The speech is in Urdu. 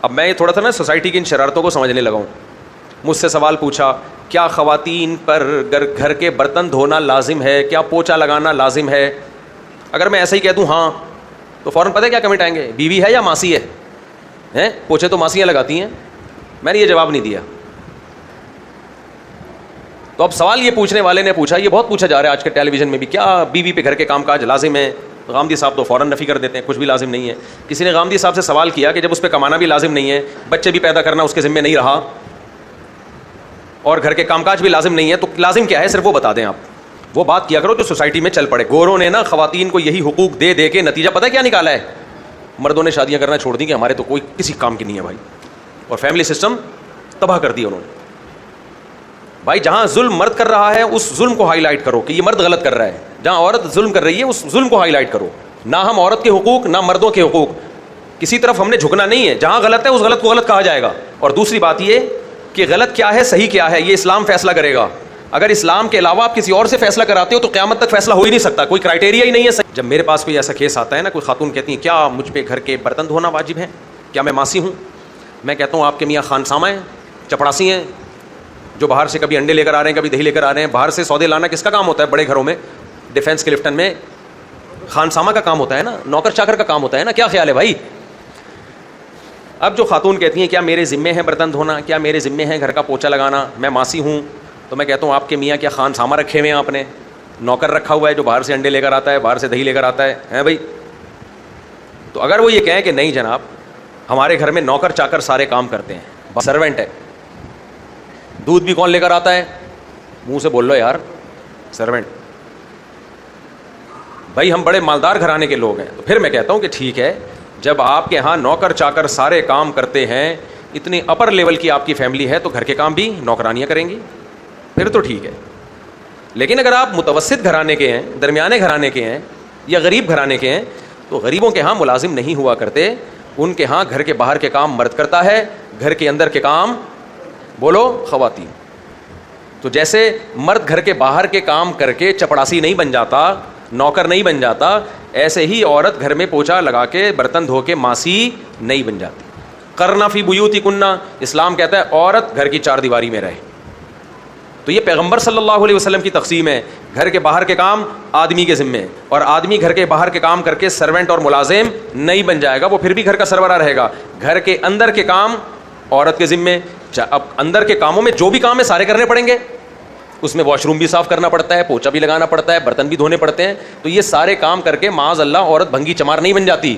اب میں تھوڑا سا نا سوسائٹی کی ان شرارتوں کو سمجھنے لگا ہوں. مجھ سے سوال پوچھا کیا خواتین پر گھر کے برتن دھونا لازم ہے, کیا پوچھا لگانا لازم ہے؟ اگر میں ایسا ہی کہہ دوں ہاں تو فوراً پتہ ہے کیا کمنٹ آئیں گے, بیوی ہے یا ماسی ہے؟ پوچھے تو ماسیاں لگاتی ہیں. میں نے یہ جواب نہیں دیا. تو اب سوال یہ پوچھنے والے نے پوچھا, یہ بہت پوچھا جا رہا ہے آج کے ٹیلی ویژن میں بھی, کیا بیوی پہ گھر کے کام کاج لازم ہے؟ غامدی صاحب تو فوراً نفی کر دیتے ہیں, کچھ بھی لازم نہیں ہے. کسی نے غامدی صاحب سے سوال کیا کہ جب اس پہ کمانا بھی لازم نہیں ہے, بچے بھی پیدا کرنا اس کے ذمہ نہیں رہا, اور گھر کے کام کاج بھی لازم نہیں ہے, تو لازم کیا ہے صرف وہ بتا دیں آپ. وہ بات کیا کرو جو سوسائٹی میں چل پڑے. گوروں نے نا خواتین کو یہی حقوق دے دے کے نتیجہ پتہ ہے کیا نکالا ہے؟ مردوں نے شادیاں کرنا چھوڑ دی کہ ہمارے تو کوئی کسی کام کی نہیں ہے بھائی, اور فیملی سسٹم تباہ کر دیا انہوں نے. بھائی جہاں ظلم مرد کر رہا ہے اس ظلم کو ہائی لائٹ کرو کہ یہ مرد غلط کر رہا ہے, جہاں عورت ظلم کر رہی ہے اس ظلم کو ہائی لائٹ کرو. نہ ہم عورت کے حقوق نہ مردوں کے حقوق کسی طرف ہم نے جھکنا نہیں ہے, جہاں غلط ہے اس غلط کو غلط کہا جائے گا. اور دوسری بات یہ کہ غلط کیا ہے صحیح کیا ہے یہ اسلام فیصلہ کرے گا. اگر اسلام کے علاوہ آپ کسی اور سے فیصلہ کراتے ہو تو قیامت تک فیصلہ ہو ہی نہیں سکتا, کوئی کرائٹیریا ہی نہیں ہے. جب میرے پاس کوئی ایسا کیس آتا ہے نا, کوئی خاتون کہتی ہیں کیا مجھ پہ گھر کے برتن دھونا واجب ہے, کیا میں ماسی ہوں؟ میں کہتا ہوں آپ کے میاں خانسامہ ہیں, چپڑاسی ہیں, جو باہر سے کبھی انڈے لے کر آ رہے ہیں کبھی دہی لے کر آ رہے ہیں. باہر سے سودے لانا کس کا کام ہوتا ہے بڑے گھروں میں؟ ڈیفینس کے لفٹن میں خانسامہ کا کام ہوتا ہے نا, نوکر چاکر کا کام ہوتا ہے نا. کیا خیال ہے بھائی؟ اب جو خاتون کہتی ہیں کیا میرے ذمے ہے برتن دھونا, کیا میرے ذمے ہے گھر کا پوچھا لگانا, میں ماسی ہوں, تو میں کہتا ہوں آپ کے میاں کیا خانسامہ رکھے ہوئے ہیں آپ نے؟ نوکر رکھا ہوا ہے جو باہر سے انڈے لے کر آتا ہے, باہر سے دہی لے کر آتا ہے بھائی؟ تو اگر وہ یہ کہیں کہ نہیں جناب ہمارے گھر میں نوکر چاکر سارے کام کرتے ہیں, سرونٹ ہے, دودھ بھی کون لے کر آتا ہے؟ منہ سے بول لو یار, سرونٹ. بھائی ہم بڑے مالدار گھرانے کے لوگ ہیں. تو پھر میں کہتا ہوں کہ ٹھیک ہے, جب آپ کے ہاں نوکر چاکر سارے کام کرتے ہیں, اتنی اپر لیول کی آپ کی فیملی ہے, تو گھر کے کام بھی نوکرانیاں کریں گی, پھر تو ٹھیک ہے. لیکن اگر آپ متوسط گھرانے کے ہیں, درمیانے گھرانے کے ہیں, یا غریب گھرانے کے ہیں, تو غریبوں کے ہاں ملازم نہیں ہوا کرتے. ان کے ہاں گھر کے باہر کے کام مرد کرتا ہے, گھر کے اندر کے کام بولو خواتین. تو جیسے مرد گھر کے باہر کے کام کر کے چپڑاسی نہیں بن جاتا, نوکر نہیں بن جاتا, ایسے ہی عورت گھر میں پوچھا لگا کے برتن دھو کے ماسی نہیں بن جاتی. کرنا فی بیوتکن, اسلام کہتا ہے عورت گھر کی چار دیواری میں رہے. تو یہ پیغمبر صلی اللہ علیہ وسلم کی تقسیم ہے. گھر کے باہر کے کام آدمی کے ذمے, اور آدمی گھر کے باہر کے کام کر کے سرونٹ اور ملازم نہیں بن جائے گا, وہ پھر بھی گھر کا سربراہ رہے گا. گھر کے اندر کے کام عورت کے ذمے. اب اندر کے کاموں میں جو بھی کام ہے سارے کرنے پڑیں گے. اس میں واش روم بھی صاف کرنا پڑتا ہے, پوچھا بھی لگانا پڑتا ہے, برتن بھی دھونے پڑتے ہیں. تو یہ سارے کام کر کے معاذ اللہ عورت بھنگی چمار نہیں بن جاتی.